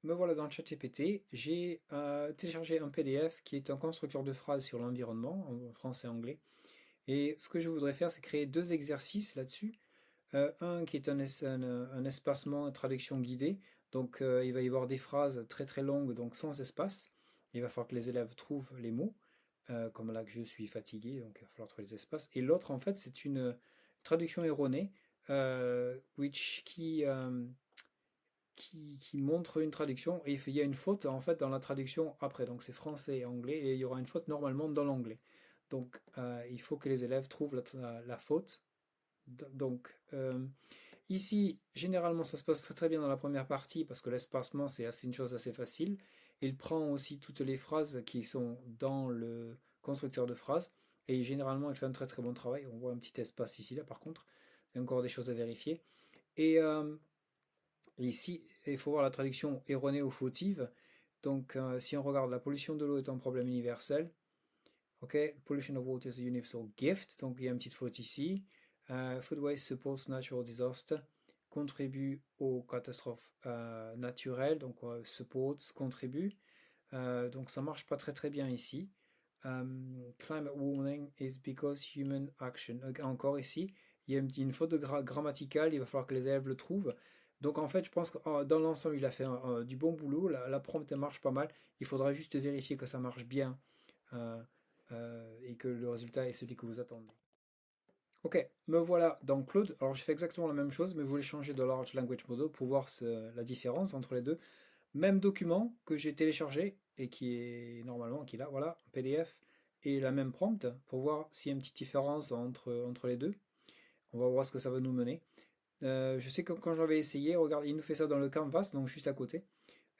me voilà dans ChatGPT. J'ai téléchargé un PDF qui est un constructeur de phrases sur l'environnement, en français et anglais. Et ce que je voudrais faire, c'est créer deux exercices là-dessus. Un qui est un espacement, une traduction guidée. Donc, il va y avoir des phrases très très longues, donc sans espace. Il va falloir que les élèves trouvent les mots, comme là que je suis fatigué, donc il va falloir trouver les espaces. Et l'autre, en fait, c'est une traduction erronée, qui montre une traduction et il y a une faute en fait dans la traduction après. Donc c'est français et anglais et il y aura une faute normalement dans l'anglais. Donc il faut que les élèves trouvent la faute. Donc ici, généralement ça se passe très très bien dans la première partie parce que l'espacement c'est assez une chose assez facile. Il prend aussi toutes les phrases qui sont dans le constructeur de phrases et généralement il fait un très très bon travail. On voit un petit espace ici là par contre. Il y a encore des choses à vérifier. Et ici, il faut voir la traduction erronée ou fautive. Donc, si on regarde, la pollution de l'eau est un problème universel. Ok, pollution of water is a universal gift. Donc, il y a une petite faute ici. Food waste supports natural disaster. Contribue aux catastrophes naturelles. Donc, supports, contribue. Donc, ça marche pas très très bien ici. Climate warming is because human action. Encore ici, il y a une faute de grammaticale, il va falloir que les élèves le trouvent. Donc en fait, je pense que dans l'ensemble, il a fait du bon boulot. La prompt elle marche pas mal. Il faudra juste vérifier que ça marche bien euh, et que le résultat est celui que vous attendez. Ok, me voilà dans Claude. Alors je fais exactement la même chose, mais je voulais changer de Large Language Model pour voir la différence entre les deux. Même document que j'ai téléchargé et qui est normalement qui est là, voilà, PDF, et la même prompt pour voir s'il y a une petite différence entre les deux. On va voir ce que ça va nous mener. Je sais que quand j'avais essayé, regarde, il nous fait ça dans le canvas, donc juste à côté.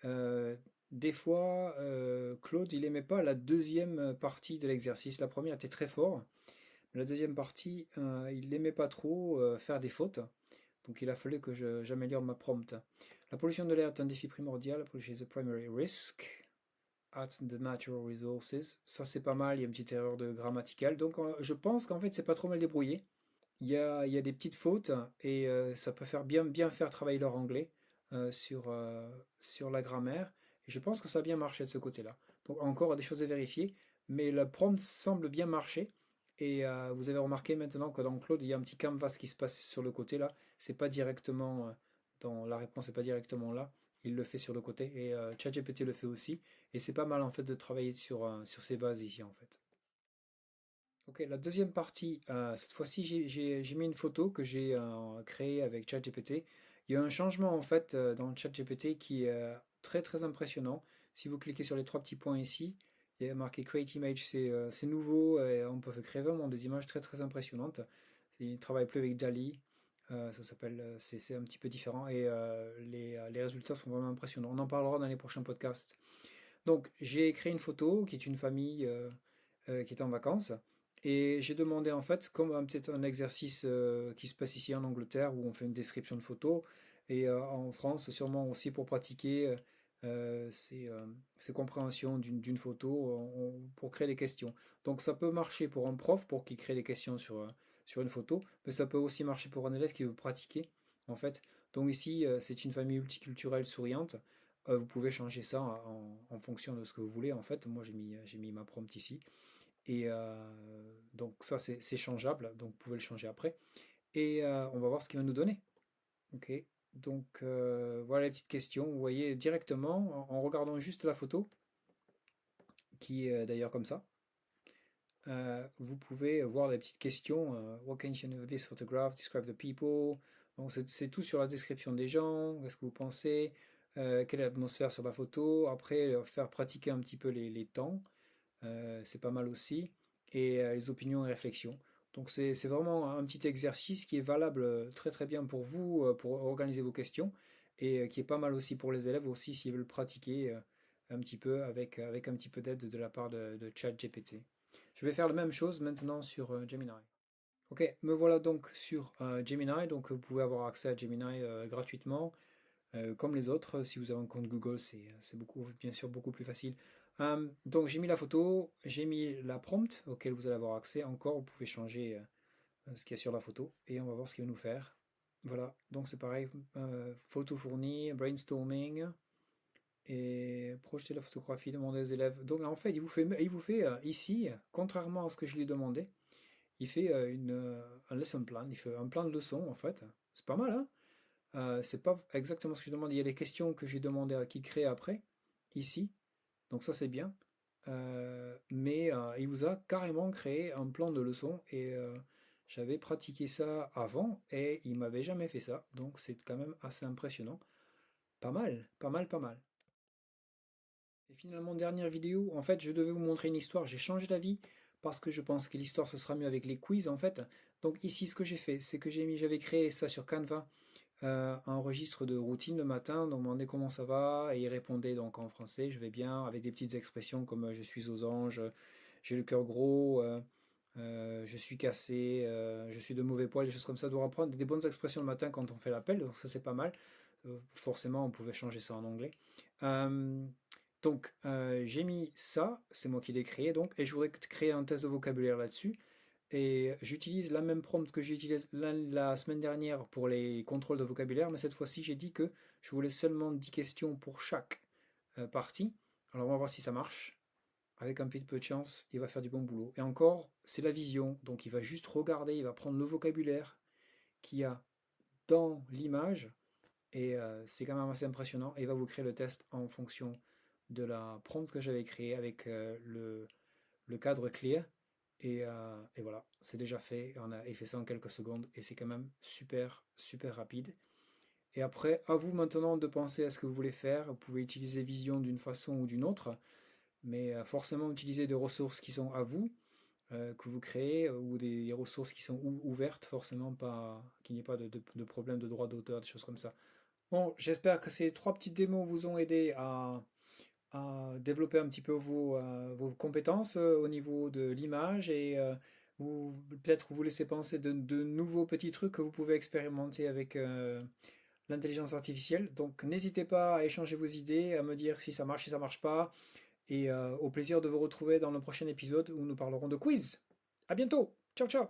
Euh, des fois, Claude, il aimait pas la deuxième partie de l'exercice. La première était très fort. La deuxième partie, il n'aimait pas trop faire des fautes. Donc il a fallu que j'améliore ma prompt. La pollution de l'air est un défi primordial. La pollution is a primary risk at the natural resources. Ça c'est pas mal, il y a une petite erreur de grammaticale. Donc je pense qu'en fait c'est pas trop mal débrouillé. Il y a des petites fautes et ça peut faire bien faire travailler leur anglais sur la grammaire. Et je pense que ça a bien marché de ce côté-là. Donc encore des choses à vérifier, mais la prompt semble bien marcher. Et vous avez remarqué maintenant que dans Claude, il y a un petit canvas qui se passe sur le côté là. C'est pas directement dans la réponse, c'est pas directement là. Il le fait sur le côté et ChatGPT le fait aussi. Et c'est pas mal en fait de travailler sur ces bases ici en fait. Ok, la deuxième partie, cette fois-ci, j'ai mis une photo que j'ai créée avec ChatGPT. Il y a un changement en fait dans ChatGPT qui est très très impressionnant. Si vous cliquez sur les trois petits points ici, il y a marqué Create Image, c'est nouveau et on peut créer vraiment des images très très impressionnantes. Il ne travaille plus avec DALL-E, ça s'appelle, c'est un petit peu différent et les résultats sont vraiment impressionnants. On en parlera dans les prochains podcasts. Donc, j'ai créé une photo qui est une famille qui est en vacances. Et j'ai demandé en fait, comme peut-être un exercice qui se passe ici en Angleterre où on fait une description de photo, et en France sûrement aussi pour pratiquer ces compréhensions d'une photo pour créer des questions. Donc ça peut marcher pour un prof pour qu'il crée des questions sur une photo, mais ça peut aussi marcher pour un élève qui veut pratiquer en fait. Donc ici, c'est une famille multiculturelle souriante. Vous pouvez changer ça en fonction de ce que vous voulez. En fait, moi j'ai mis ma prompt ici. Et donc ça c'est changeable, donc vous pouvez le changer après. Et on va voir ce qu'il va nous donner. Ok, donc voilà les petites questions. Vous voyez directement en regardant juste la photo, qui est d'ailleurs comme ça. Vous pouvez voir les petites questions. What can you say of this photograph? Describe the people. Donc c'est tout sur la description des gens. Qu'est-ce que vous pensez? Quelle est l'atmosphère sur la photo? Après, faire pratiquer un petit peu les temps. C'est pas mal aussi, et les opinions et réflexions. Donc c'est vraiment un petit exercice qui est valable très très bien pour vous, pour organiser vos questions, et qui est pas mal aussi pour les élèves aussi s'ils veulent pratiquer un petit peu avec un petit peu d'aide de la part de ChatGPT. Je vais faire la même chose maintenant sur Gemini. Ok, me voilà donc sur Gemini, donc vous pouvez avoir accès à Gemini gratuitement. Comme les autres, si vous avez un compte Google, c'est beaucoup, bien sûr beaucoup plus facile. Donc j'ai mis la photo, j'ai mis la prompt auquel vous allez avoir accès. Encore, vous pouvez changer ce qu'il y a sur la photo et on va voir ce qu'il va nous faire. Voilà, donc c'est pareil, photo fournie, brainstorming, et projeter la photographie, demander aux élèves. Donc en fait, il vous fait ici, contrairement à ce que je lui ai demandé, il fait un lesson plan, il fait un plan de leçon en fait. C'est pas mal, hein? C'est pas exactement ce que je demande. Il y a les questions que j'ai demandé à qu'il crée après, ici. Donc ça c'est bien. Mais il vous a carrément créé un plan de leçon et j'avais pratiqué ça avant et il m'avait jamais fait ça. Donc c'est quand même assez impressionnant. Pas mal, pas mal, pas mal. Et finalement, dernière vidéo, en fait, je devais vous montrer une histoire. J'ai changé d'avis parce que je pense que l'histoire, ce sera mieux avec les quiz, en fait. Donc ici, ce que j'ai fait, c'est que j'avais créé ça sur Canva, un registre de routine le matin. Donc, demandait comment ça va et il répondait donc en français, je vais bien, avec des petites expressions comme je suis aux anges, j'ai le cœur gros, je suis cassé, je suis de mauvais poil, des choses comme ça. Doit apprendre des bonnes expressions le matin quand on fait l'appel, donc ça c'est pas mal. Forcément, on pouvait changer ça en anglais. Euh, donc, j'ai mis ça, c'est moi qui l'ai créé donc, et je voudrais créer un test de vocabulaire là-dessus. Et j'utilise la même prompt que j'ai utilisée la semaine dernière pour les contrôles de vocabulaire, mais cette fois-ci, j'ai dit que je voulais seulement 10 questions pour chaque partie. Alors, on va voir si ça marche. Avec un petit peu de chance, il va faire du bon boulot. Et encore, c'est la vision, donc il va juste regarder, il va prendre le vocabulaire qu'il y a dans l'image, et c'est quand même assez impressionnant, et il va vous créer le test en fonction de la prompt que j'avais créée avec le cadre clear. Et voilà, c'est déjà fait. Il fait ça en quelques secondes et c'est quand même super, super rapide. Et après, à vous maintenant de penser à ce que vous voulez faire. Vous pouvez utiliser Vision d'une façon ou d'une autre, mais forcément utiliser des ressources qui sont à vous, que vous créez, ou des ressources qui sont ouvertes, forcément pas, qu'il n'y ait pas de problème de droit d'auteur, des choses comme ça. Bon, j'espère que ces trois petites démos vous ont aidé à développer un petit peu vos compétences au niveau de l'image et peut-être vous laisser penser de nouveaux petits trucs que vous pouvez expérimenter avec l'intelligence artificielle. Donc n'hésitez pas à échanger vos idées, à me dire si ça marche, si ça marche pas, et au plaisir de vous retrouver dans le prochain épisode où nous parlerons de quiz. À bientôt. Ciao, ciao.